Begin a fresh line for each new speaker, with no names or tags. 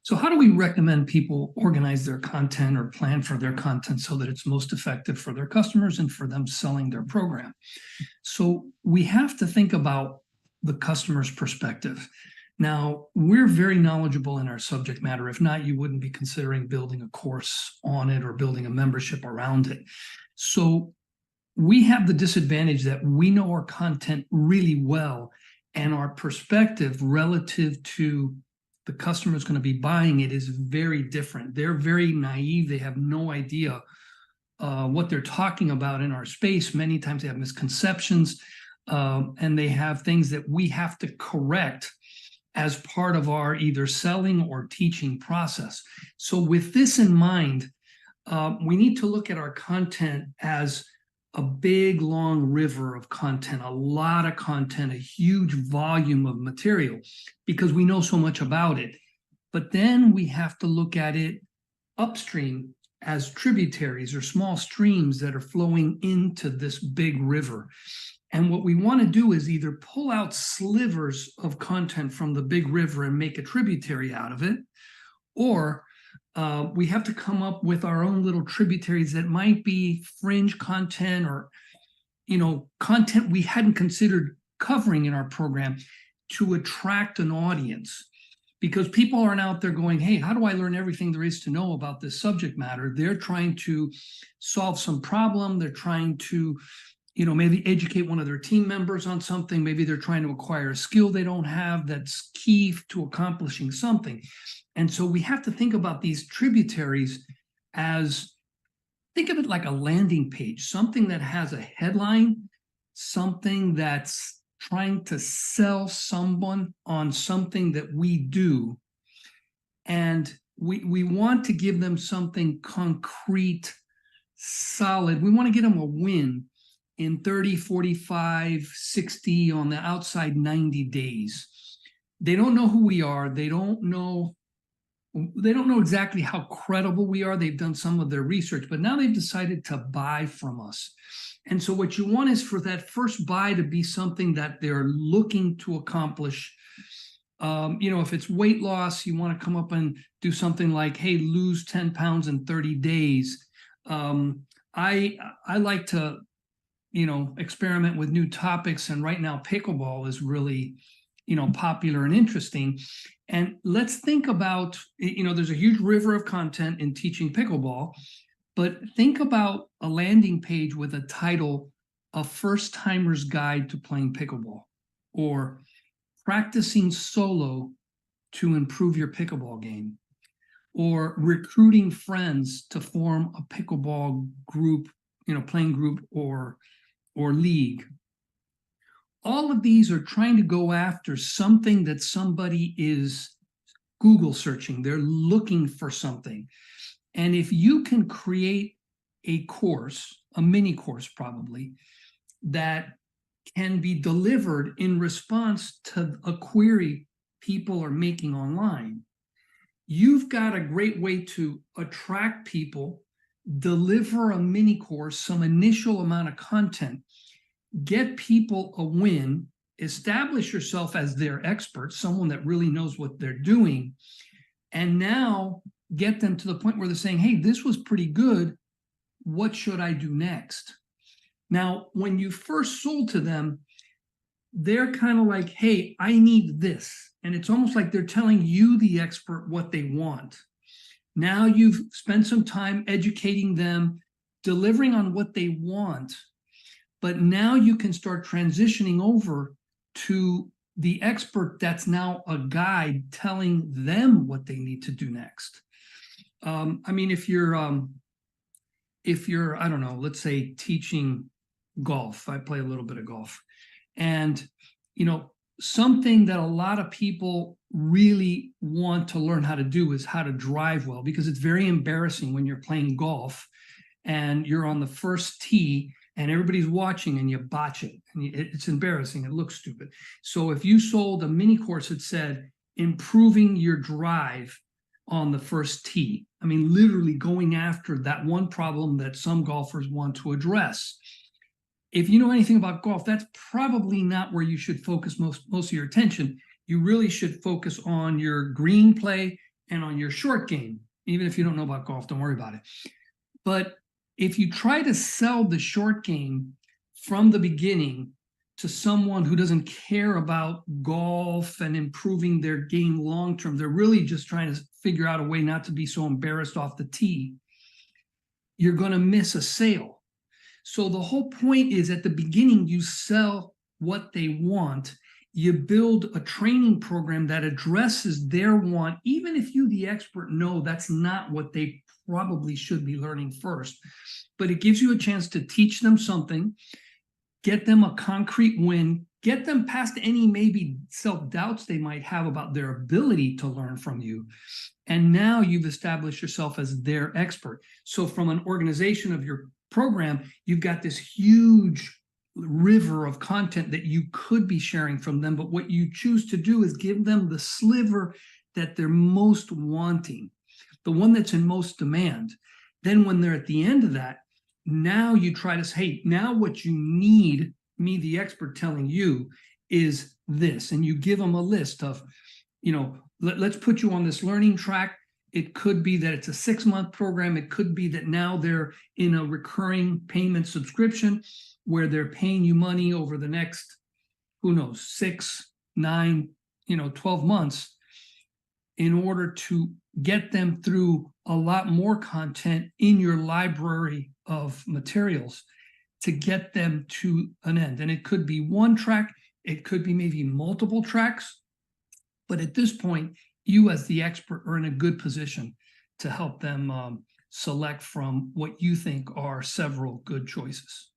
So how do we recommend people organize their content or plan for their content so that it's most effective for their customers and for them selling their program? So we have to think about the customer's perspective. Now, we're very knowledgeable in our subject matter. If not, you wouldn't be considering building a course on it or building a membership around it. So we have the disadvantage that we know our content really well, and our perspective relative to the customer is going to be buying it is very different. They're very naive. They have no idea what they're talking about in our space. Many times they have misconceptions, and they have things that we have to correct as part of our either selling or teaching process. So with this in mind, we need to look at our content as a big, long river of content, a lot of content, a huge volume of material, because we know so much about it. But then we have to look at it upstream as tributaries or small streams that are flowing into this big river. And what we want to do is either pull out slivers of content from the big river and make a tributary out of it, or we have to come up with our own little tributaries that might be fringe content or, content we hadn't considered covering in our program to attract an audience. Because people aren't out there going, hey, how do I learn everything there is to know about this subject matter? They're trying to solve some problem. They're trying to, maybe educate one of their team members on something. Maybe they're trying to acquire a skill they don't have that's key to accomplishing something. And so we have to think about these tributaries as, think of it like a landing page, something that has a headline, something that's trying to sell someone on something that we do. And we want to give them something concrete, solid. We want to get them a win in 30, 45, 60, on the outside 90 days. They don't know who we are. They don't know exactly how credible we are. They've done some of their research, but now they've decided to buy from us. And so what you want is for that first buy to be something that they're looking to accomplish. If it's weight loss, you want to come up and do something like, hey, lose 10 pounds in 30 days. I like to, experiment with new topics. And right now, pickleball is really, popular and interesting. And let's think about, there's a huge river of content in teaching pickleball, but think about a landing page with a title, A First Timer's Guide to Playing Pickleball, or Practicing Solo to Improve Your Pickleball Game, or Recruiting Friends to Form a Pickleball Group, playing group or league. All of these are trying to go after something that somebody is Google searching. They're looking for something. And if you can create a course, a mini course probably, that can be delivered in response to a query people are making online, you've got a great way to attract people, deliver a mini course, some initial amount of content, get people a win, establish yourself as their expert, someone that really knows what they're doing, and now get them to the point where they're saying, hey, this was pretty good. What should I do next? Now, when you first sold to them, they're kind of like, hey, I need this. And it's almost like they're telling you, the expert, what they want. Now you've spent some time educating them, delivering on what they want. But now you can start transitioning over to the expert that's now a guide telling them what they need to do next. If you're, I don't know, let's say teaching golf. I play a little bit of golf. And, something that a lot of people really want to learn how to do is how to drive well, because it's very embarrassing when you're playing golf and you're on the first tee and everybody's watching and you botch it. And it's embarrassing. It looks stupid. So if you sold a mini course that said improving your drive on the first tee, literally going after that one problem that some golfers want to address. If you know anything about golf, that's probably not where you should focus most of your attention. You really should focus on your green play, and on your short game. Even if you don't know about golf, don't worry about it. But if you try to sell the short game from the beginning to someone who doesn't care about golf and improving their game long term, they're really just trying to figure out a way not to be so embarrassed off the tee, you're going to miss a sale. So the whole point is, at the beginning, you sell what they want. You build a training program that addresses their want, even if you, the expert, know that's not what they probably should be learning first. But it gives you a chance to teach them something, get them a concrete win, get them past any maybe self-doubts they might have about their ability to learn from you. And now you've established yourself as their expert. So from an organization of your program, you've got this huge river of content that you could be sharing from them. But what you choose to do is give them the sliver that they're most wanting, the one that's in most demand. Then when they're at the end of that, now you try to say, hey, now what you need me, the expert, telling you is this. And you give them a list of, let's put you on this learning track. It could be that it's a 6-month program. It could be that now they're in a recurring payment subscription where they're paying you money over the next, 6, 9, 12 months in order to get them through a lot more content in your library of materials to get them to an end. And it could be one track, it could be maybe multiple tracks, but at this point, you as the expert are in a good position to help them select from what you think are several good choices.